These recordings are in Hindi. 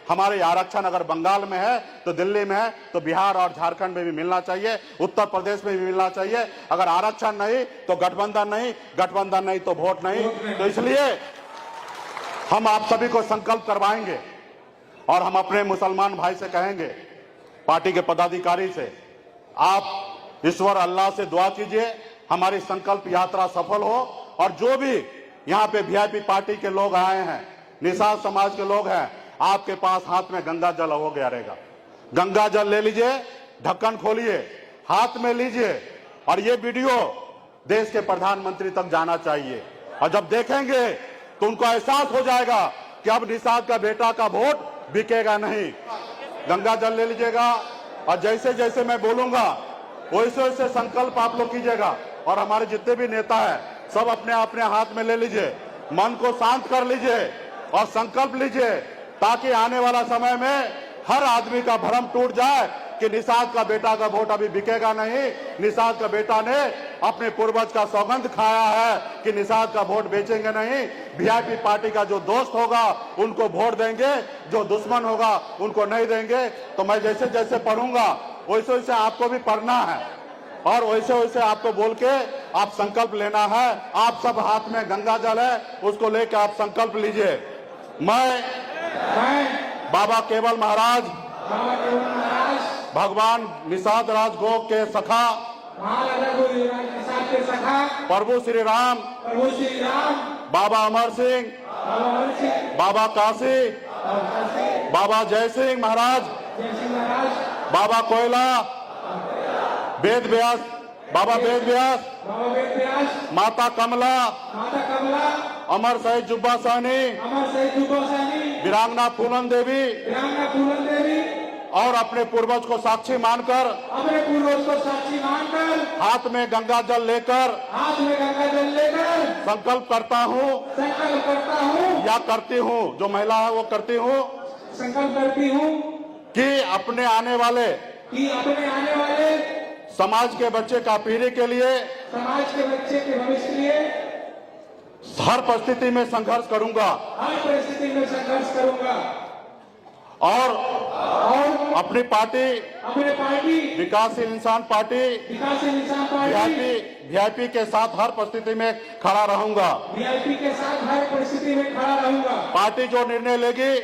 हमारे आरक्षण अगर बंगाल में है तो दिल्ली में है तो बिहार और झारखंड में भी मिलना चाहिए, उत्तर प्रदेश में भी मिलना चाहिए। अगर आरक्षण नहीं तो गठबंधन नहीं तो वोट नहीं। तो इसलिए हम आप सभी को संकल्प करवाएंगे और हम अपने मुसलमान भाई से कहेंगे, पार्टी के पदाधिकारी से, आप ईश्वर अल्लाह से दुआ कीजिए हमारी संकल्प यात्रा सफल हो और जो भी यहाँ पे वीआईपी पार्टी के लोग आए हैं, निषाद समाज के लोग हैं, आपके पास हाथ में गंगा जल हो गया रहेगा। गंगा जल ले लीजिए, ढक्कन खोलिए, हाथ में लीजिए और ये वीडियो देश के प्रधानमंत्री तक जाना चाहिए। और जब देखेंगे तो उनको एहसास हो जाएगा कि अब निषाद का बेटा का वोट बिकेगा नहीं। गंगा जल ले लीजिएगा और जैसे जैसे मैं बोलूंगा वैसे वैसे संकल्प आप लोग कीजिएगा। और हमारे जितने भी नेता हैं सब अपने अपने हाथ में ले लीजिए, मन को शांत कर लीजिए और संकल्प लीजिए ताकि आने वाला समय में हर आदमी का भ्रम टूट जाए कि निषाद का बेटा का वोट अभी बिकेगा नहीं। निषाद का बेटा ने अपने पूर्वज का सौगंध खाया है कि निषाद का वोट बेचेंगे नहीं। वीआईपी पार्टी का जो दोस्त होगा उनको वोट देंगे, जो दुश्मन होगा उनको नहीं देंगे। तो मैं जैसे जैसे पढ़ूंगा वैसे वैसे आपको भी पढ़ना है और वैसे वैसे आपको बोल के आप संकल्प लेना है। आप सब हाथ में गंगा जल है, उसको लेकर आप संकल्प लीजिए। मैं बाबा केवल महाराज भगवान निषाद राज गोप के सखा प्रभु श्री राम बाबा अमर सिंह बाबा काशी बाबा जय सिंह महाराज बाबा कोयला वेद व्यास बाबा वेद व्यास माता कमला अमर शहीद जुब्बा सहनी वीरांगना पूनम देवी और अपने पूर्वज को साक्षी मानकर हाथ में गंगा जल लेकर संकल्प करता हूँ या करती हूँ, जो महिला है वो करती हूँ, संकल्प करती हूँ कि अपने आने वाले समाज के बच्चे का पीढ़ी के लिए, समाज के बच्चे के भविष्य के लिए हर परिस्थिति में संघर्ष करूंगा और अपनी पार्टी विकासशील इंसान पार्टी वीआईपी के साथ हर परिस्थिति में खड़ा रहूंगा। पार्टी जो निर्णय लेगी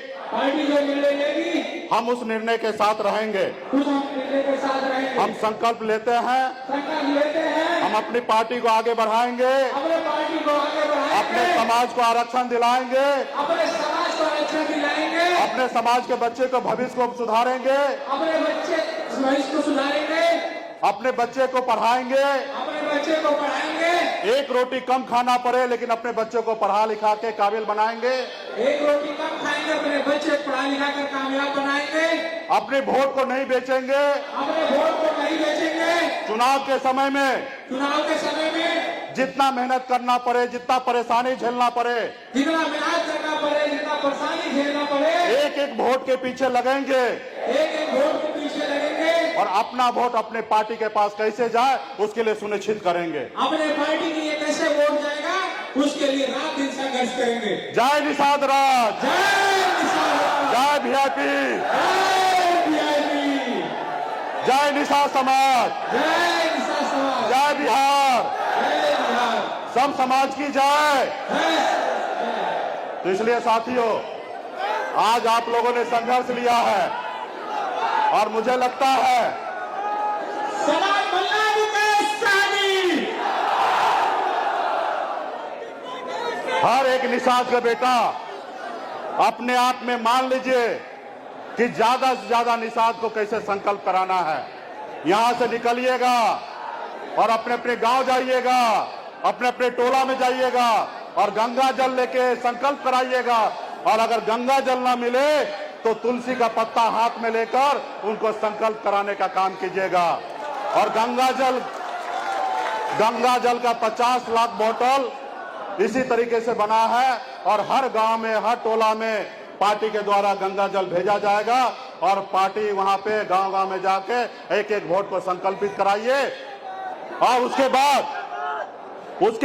हम उस निर्णय के साथ रहेंगे। हम संकल्प लेते हैं हम अपनी पार्टी को आगे बढ़ाएंगे, अपने समाज को आरक्षण दिलाएंगे, अपने समाज के बच्चे को भविष्य को सुधारेंगे, अपने बच्चे को पढ़ाएंगे। एक रोटी कम खाना पड़े लेकिन अपने बच्चों को पढ़ा लिखा के काबिल बनाएंगे। एक रोटी कम खाएंगे, अपने बच्चे पढ़ा लिखा कर कामयाब बनाएंगे। अपने वोट को नहीं बेचेंगे, चुनाव के समय में जितना मेहनत करना पड़े, जितना परेशानी झेलना पड़े, जितना परेशानी झेलना पड़े, एक एक वोट के पीछे लगेंगे और अपना वोट अपने पार्टी के पास कैसे जाए उसके लिए सुनिश्चित करेंगे। अपने पार्टी के लिए कैसे वोट जाएगा उसके लिए रात दिन संघर्ष करेंगे। जय निषाद राज, जय वीआईपी, जय निषाद समाज, जय बिहार, सब समाज की जय। तो इसलिए साथियों आज आप लोगों ने संघर्ष लिया है और मुझे लगता है हर एक निषाद का बेटा अपने आप में मान लीजिए कि ज्यादा से ज्यादा निषाद को कैसे संकल्प कराना है। यहां से निकलिएगा और अपने अपने गांव जाइएगा, अपने अपने टोला में जाइएगा और गंगा जल लेके संकल्प कराइएगा। और अगर गंगा जल ना मिले तो तुलसी का पत्ता हाथ में लेकर उनको संकल्प कराने का काम कीजिएगा। और गंगा जल का 50 लाख बोतल इसी तरीके से बना है और हर गांव में, हर टोला में पार्टी के द्वारा गंगा जल भेजा जाएगा और पार्टी वहां पे गांव-गांव में जाके एक एक वोट को संकल्पित कराइए। और उसके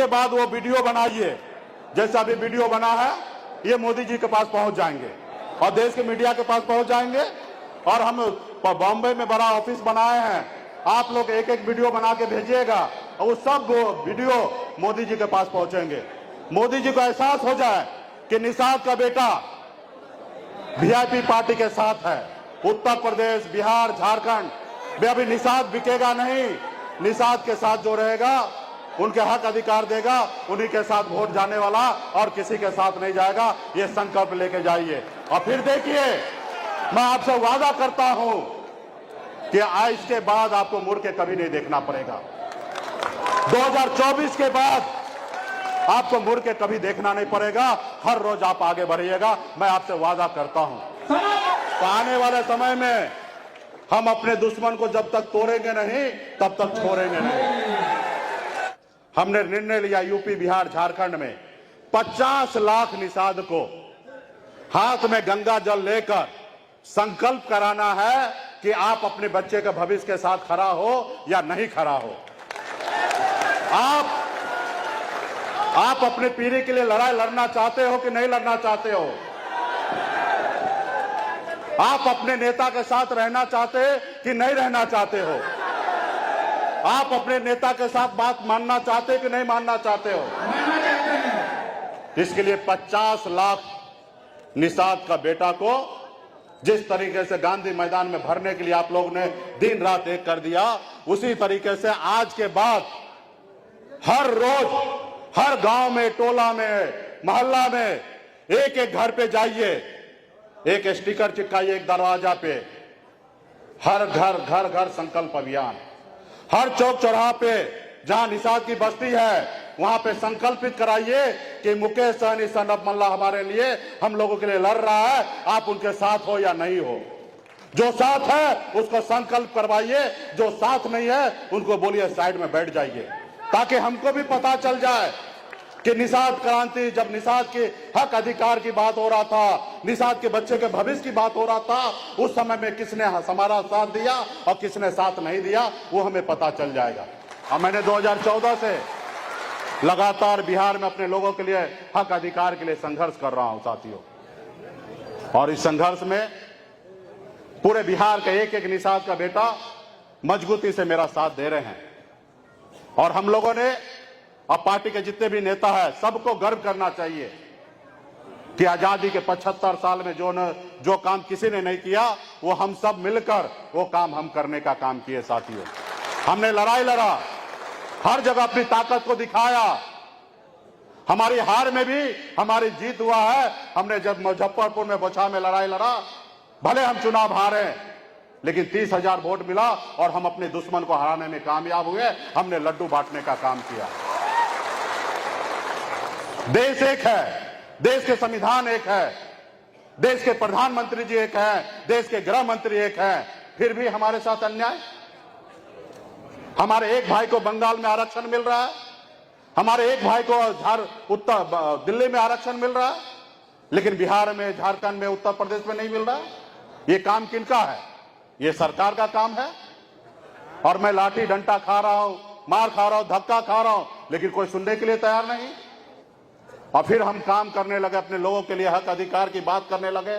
बाद वो वीडियो बनाइए, जैसा अभी वीडियो बना है ये मोदी जी के पास पहुंच जाएंगे और देश के मीडिया के पास पहुंच जाएंगे। और हम बॉम्बे में बड़ा ऑफिस बनाए हैं, आप लोग एक एक वीडियो बना के भेजिएगा और वो सब वीडियो मोदी जी के पास पहुंचेंगे। मोदी जी को एहसास हो जाए कि निषाद का बेटा वीआईपी पार्टी के साथ है। उत्तर प्रदेश, बिहार, झारखंड में अभी निषाद बिकेगा नहीं। निषाद के साथ जो रहेगा उनके हक अधिकार देगा, उन्हीं के साथ वोट जाने वाला और किसी के साथ नहीं जाएगा। ये संकल्प लेके जाइए। और फिर देखिए, मैं आपसे वादा करता हूं कि आज के बाद आपको मुड़ के कभी नहीं देखना पड़ेगा। 2024 के बाद आपको मुड़ के कभी देखना नहीं पड़ेगा। हर रोज आप आगे बढ़िएगा, मैं आपसे वादा करता हूं। तो आने वाले समय में हम अपने दुश्मन को जब तक तोड़ेंगे नहीं, तब तक छोड़ेंगे नहीं। हमने निर्णय लिया यूपी, बिहार, झारखंड में 50 लाख निषाद को हाथ में गंगा जल लेकर संकल्प कराना है कि आप अपने बच्चे के भविष्य के साथ खड़ा हो या नहीं खड़ा हो। आप अपने पीढ़ी के लिए लड़ाई लड़ना चाहते हो कि नहीं लड़ना चाहते हो? आप अपने नेता के साथ रहना चाहते कि नहीं रहना चाहते हो? आप अपने नेता के साथ बात मानना चाहते कि नहीं मानना चाहते हो? इसके लिए 50 लाख निषाद का बेटा को जिस तरीके से गांधी मैदान में भरने के लिए आप लोगों ने दिन रात एक कर दिया, उसी तरीके से आज के बाद हर रोज हर गांव में, टोला में, मोहल्ला में एक एक घर पे जाइए, एक स्टिकर चिपकाइए एक दरवाजा पे। हर घर घर घर संकल्प अभियान, हर चौक चौराहा पे जहां निषाद की बस्ती है वहां पे संकल्पित कराइए कि मुकेश सहनी सन ऑफ मल्ला हमारे लिए, हम लोगों के लिए लड़ रहा है, आप उनके साथ हो या नहीं हो। जो साथ है उसको संकल्प करवाइए, जो साथ नहीं है उनको बोलिए साइड में बैठ जाइए, ताकि हमको भी पता चल जाए कि निषाद क्रांति, जब निषाद के हक अधिकार की बात हो रहा था, निषाद के बच्चे के भविष्य की बात हो रहा था, उस समय में किसने हमारा साथ दिया और किसने साथ नहीं दिया, वो हमें पता चल जाएगा। और मैंने 2014 से लगातार बिहार में अपने लोगों के लिए हक अधिकार के लिए संघर्ष कर रहा हूं साथियों। और इस संघर्ष में पूरे बिहार के एक एक निषाद का बेटा मजबूती से मेरा साथ दे रहे हैं। और हम लोगों ने, अब पार्टी के जितने भी नेता हैं, सबको गर्व करना चाहिए कि आजादी के 75 साल में जो काम किसी ने नहीं किया, वो हम सब मिलकर वो काम हम करने का काम किए साथियों। हमने लड़ाई लड़ा, हर जगह अपनी ताकत को दिखाया। हमारी हार में भी हमारी जीत हुआ है। हमने जब मुजफ्फरपुर में बोछा में लड़ाई लड़ा, भले हम चुनाव हारे, लेकिन 30,000 वोट मिला और हम अपने दुश्मन को हराने में कामयाब हुए। हमने लड्डू बांटने का काम किया। देश एक है, देश के संविधान एक है, देश के प्रधानमंत्री जी एक है, देश के गृह मंत्री एक है, फिर भी हमारे साथ अन्याय। हमारे एक भाई को बंगाल में आरक्षण मिल रहा है, हमारे एक भाई को उत्तर दिल्ली में आरक्षण मिल रहा है, लेकिन बिहार में, झारखंड में, उत्तर प्रदेश में नहीं मिल रहा है। ये काम किनका है? ये सरकार का काम है। और मैं लाठी डंडा खा रहा हूं, मार खा रहा हूं, धक्का खा रहा हूं, लेकिन कोई सुनने के लिए तैयार नहीं। और फिर हम काम करने लगे, अपने लोगों के लिए हक अधिकार की बात करने लगे,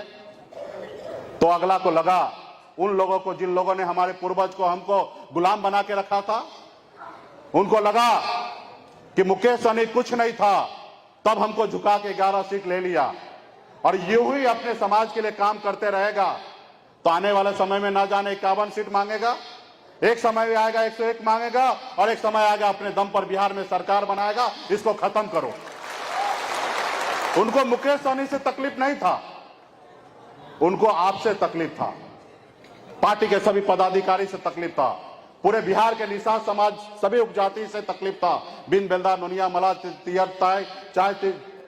तो अगला को लगा, उन लोगों को जिन लोगों ने हमारे पूर्वज को, हमको गुलाम बना के रखा था, उनको लगा कि मुकेश सहनी कुछ नहीं था, तब हमको झुका के 11 सीट ले लिया और यूं ही अपने समाज के लिए काम करते रहेगा तो आने वाले समय में ना जाने 51 सीट मांगेगा, एक समय में आएगा 101 मांगेगा, और एक समय आएगा अपने दम पर बिहार में सरकार बनाएगा। इसको खत्म करो। उनको मुकेश सहनी से तकलीफ नहीं था, उनको आपसे तकलीफ था, पार्टी के सभी पदाधिकारी से तकलीफ था, पूरे बिहार के निषाद समाज सभी उपजाति से तकलीफ था। बिन बेलदार, नुनिया, मला, तियर, ताय, चाय,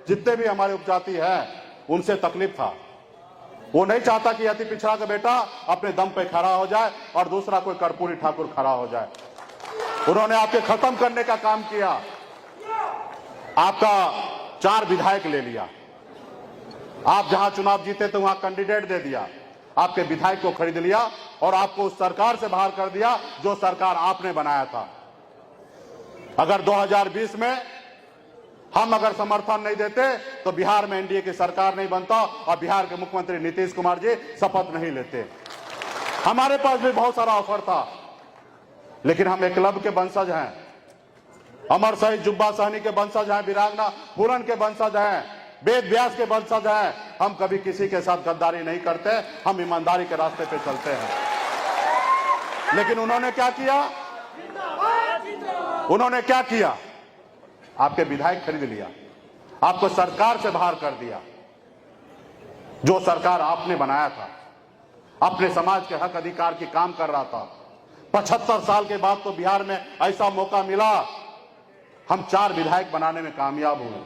जितने भी हमारे उपजाति हैं उनसे तकलीफ था। वो नहीं चाहता कि अति पिछड़ा का बेटा अपने दम पे खड़ा हो जाए और दूसरा कोई कर्पूरी ठाकुर खड़ा हो जाए। उन्होंने आपके खत्म करने का काम किया। आपका 4 विधायक ले लिया, आप जहां चुनाव जीते थे वहां कैंडिडेट दे दिया, आपके विधायक को खरीद लिया और आपको उस सरकार से बाहर कर दिया जो सरकार आपने बनाया था। अगर 2020 में हम अगर समर्थन नहीं देते तो बिहार में एनडीए की सरकार नहीं बनता और बिहार के मुख्यमंत्री नीतीश कुमार जी शपथ नहीं लेते। हमारे पास भी बहुत सारा ऑफर था, लेकिन हम एकलव्य के वंशज हैं, अमर शहीद जुब्बा सहनी के वंशज हैं, वीरांगना फूलन के वंशज हैं, वेद व्यास के वंशज हैं। हम कभी किसी के साथ गद्दारी नहीं करते, हम ईमानदारी के रास्ते पे चलते हैं। लेकिन उन्होंने क्या किया? उन्होंने क्या किया? आपके विधायक खरीद लिया, आपको सरकार से बाहर कर दिया। जो सरकार आपने बनाया था, अपने समाज के हक अधिकार की काम कर रहा था। 75 साल के बाद तो बिहार में ऐसा मौका मिला, हम 4 विधायक बनाने में कामयाब हुए,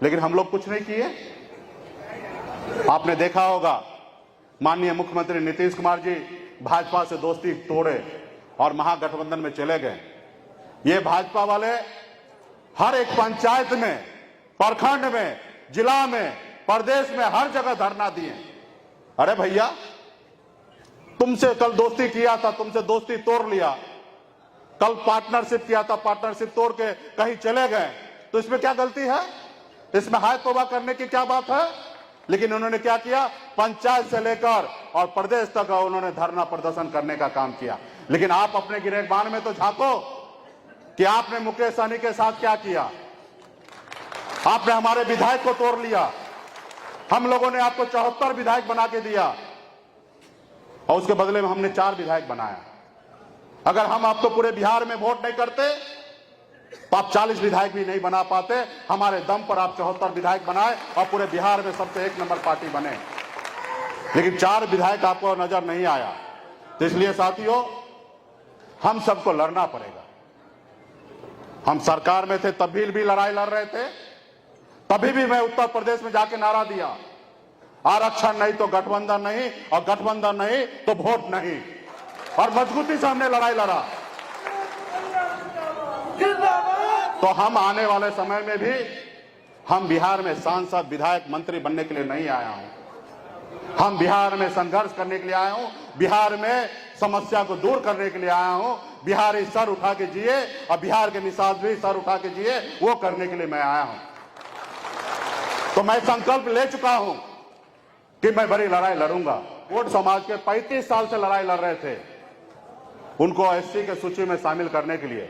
लेकिन हम लोग कुछ नहीं किए। आपने देखा होगा माननीय मुख्यमंत्री नीतीश कुमार जी भाजपा से दोस्ती तोड़े और महागठबंधन में चले गए। ये भाजपा वाले हर एक पंचायत में, प्रखंड में, जिला में, प्रदेश में हर जगह धरना दिए। अरे भैया, तुमसे कल दोस्ती किया था, तुमसे दोस्ती तोड़ लिया, कल पार्टनरशिप किया था, पार्टनरशिप तोड़ के कहीं चले गए, तो इसमें क्या गलती है? इसमें हाय तौबा करने की क्या बात है? लेकिन उन्होंने क्या किया? पंचायत से लेकर और प्रदेश तक उन्होंने धरना प्रदर्शन करने का काम किया। लेकिन आप अपने गिरफ्तार में तो झांको कि आपने मुकेश सहनी के साथ क्या किया। आपने हमारे विधायक को तोड़ लिया, हम लोगों ने आपको 74 विधायक बना के दिया और उसके बदले में हमने 4 विधायक बनाया। अगर हम आपको पूरे बिहार में वोट नहीं करते तो आप 40 विधायक भी नहीं बना पाते। हमारे दम पर आप 74 विधायक बनाए और पूरे बिहार में सबसे 1 नंबर पार्टी बने। लेकिन 4 विधायक आपको नजर नहीं आया। तो इसलिए साथियों, हम सबको लड़ना पड़ेगा। हम सरकार में थे तब भी लड़ाई लड़ रहे थे, तभी भी मैं उत्तर प्रदेश में जाके नारा दिया, आरक्षण नहीं तो गठबंधन नहीं, और गठबंधन नहीं तो वोट नहीं। और मजबूती से हमने लड़ाई लड़ा। तो हम आने वाले समय में भी, हम बिहार में सांसद, विधायक, मंत्री बनने के लिए नहीं आया हूं। हम बिहार में संघर्ष करने के लिए आया हूं, बिहार में समस्या को दूर करने के लिए आया हूं। बिहारी सर उठा के जिए और बिहार के मिसाल भी सर उठा के जिए, वो करने के लिए मैं आया हूं। तो मैं संकल्प ले चुका हूं कि मैं बड़ी लड़ाई लड़ूंगा। कोट समाज के 35 साल से लड़ाई लड़ रहे थे, उनको एससी के सूची में शामिल करने के लिए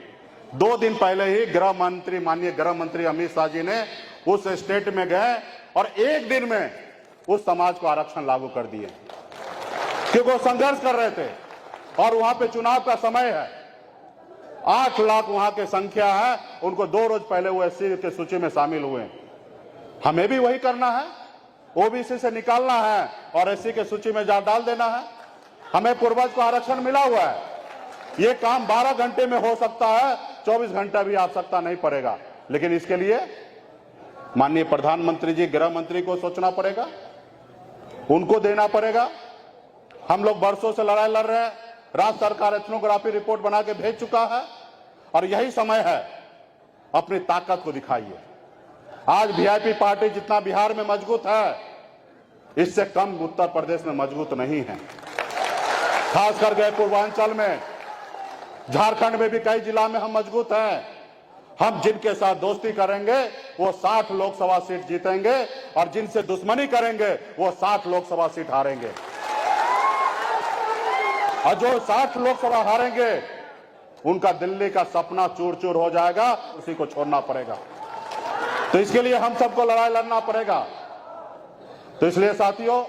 2 दिन पहले ही गृह मंत्री, माननीय गृह मंत्री अमित शाह जी ने उस स्टेट में गए और 1 दिन में उस समाज को आरक्षण लागू कर दिए, क्योंकि वो संघर्ष कर रहे थे। और वहां पे चुनाव का समय है, 8 लाख वहां की संख्या है, उनको 2 रोज पहले वो एससी के सूची में शामिल हुए। हमें भी वही करना है, ओबीसी से निकालना है और एससी के सूची में डाल देना है। हमें पूर्वज को आरक्षण मिला हुआ है। ये काम 12 घंटे में हो सकता है, 24 घंटा भी आवश्यकता नहीं पड़ेगा। लेकिन इसके लिए माननीय प्रधानमंत्री जी, गृह मंत्री को सोचना पड़ेगा, उनको देना पड़ेगा। हम लोग बरसों से लड़ाई लड़ रहे हैं, राज्य सरकार एथनोग्राफी रिपोर्ट बना के भेज चुका है और यही समय है, अपनी ताकत को दिखाइए। आज वीआईपी पार्टी जितना बिहार में मजबूत है, इससे कम उत्तर प्रदेश में मजबूत नहीं है। खास करके पूर्वांचल में, झारखंड में भी कई जिला में हम मजबूत हैं। हम जिनके साथ दोस्ती करेंगे वो 60 लोकसभा सीट जीतेंगे और जिनसे दुश्मनी करेंगे वो 60 लोकसभा सीट हारेंगे। और जो 60 लोकसभा हारेंगे उनका दिल्ली का सपना चूर चूर हो जाएगा, उसी को छोड़ना पड़ेगा। तो इसके लिए हम सबको लड़ाई लड़ना पड़ेगा। तो इसलिए साथियों,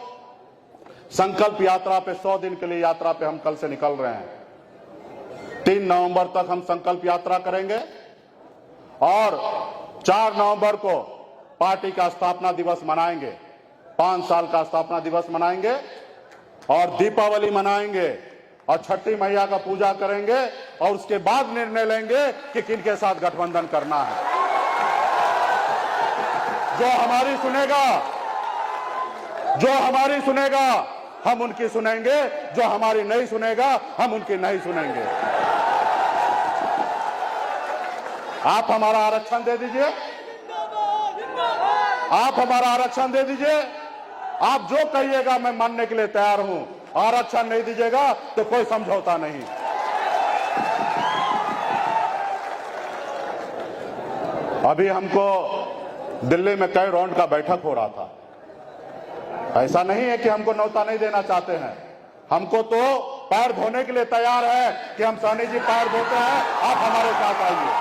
संकल्प यात्रा पे 100 दिन के लिए यात्रा पे हम कल से निकल रहे हैं। 3 नवंबर तक हम संकल्प यात्रा करेंगे और 4 नवंबर को पार्टी का स्थापना दिवस मनाएंगे, 5 साल का स्थापना दिवस मनाएंगे और दीपावली मनाएंगे और छठी मैया का पूजा करेंगे और उसके बाद निर्णय लेंगे कि किनके साथ गठबंधन करना है। जो हमारी सुनेगा हम उनकी सुनेंगे, जो हमारी नहीं सुनेगा हम उनकी नहीं सुनेंगे। आप हमारा आरक्षण दे दीजिए, आप हमारा आरक्षण दे दीजिए। आप जो कहिएगा मैं मानने के लिए तैयार हूं। आरक्षण नहीं दीजिएगा तो कोई समझौता नहीं। अभी हमको दिल्ली में कई राउंड का बैठक हो रहा था। ऐसा नहीं है कि हमको न्योता नहीं देना चाहते हैं, हमको तो पैर धोने के लिए तैयार है कि हम सहनी जी पैर धोते हैं, आप हमारे साथ आइए।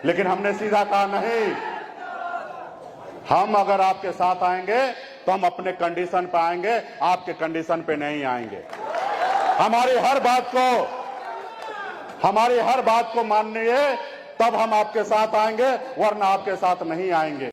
लेकिन हमने सीधा कहा नहीं, हम अगर आपके साथ आएंगे तो हम अपने कंडीशन पे आएंगे, आपके कंडीशन पे नहीं आएंगे। हमारी हर बात को मानिए, तब हम आपके साथ आएंगे, वरना आपके साथ नहीं आएंगे।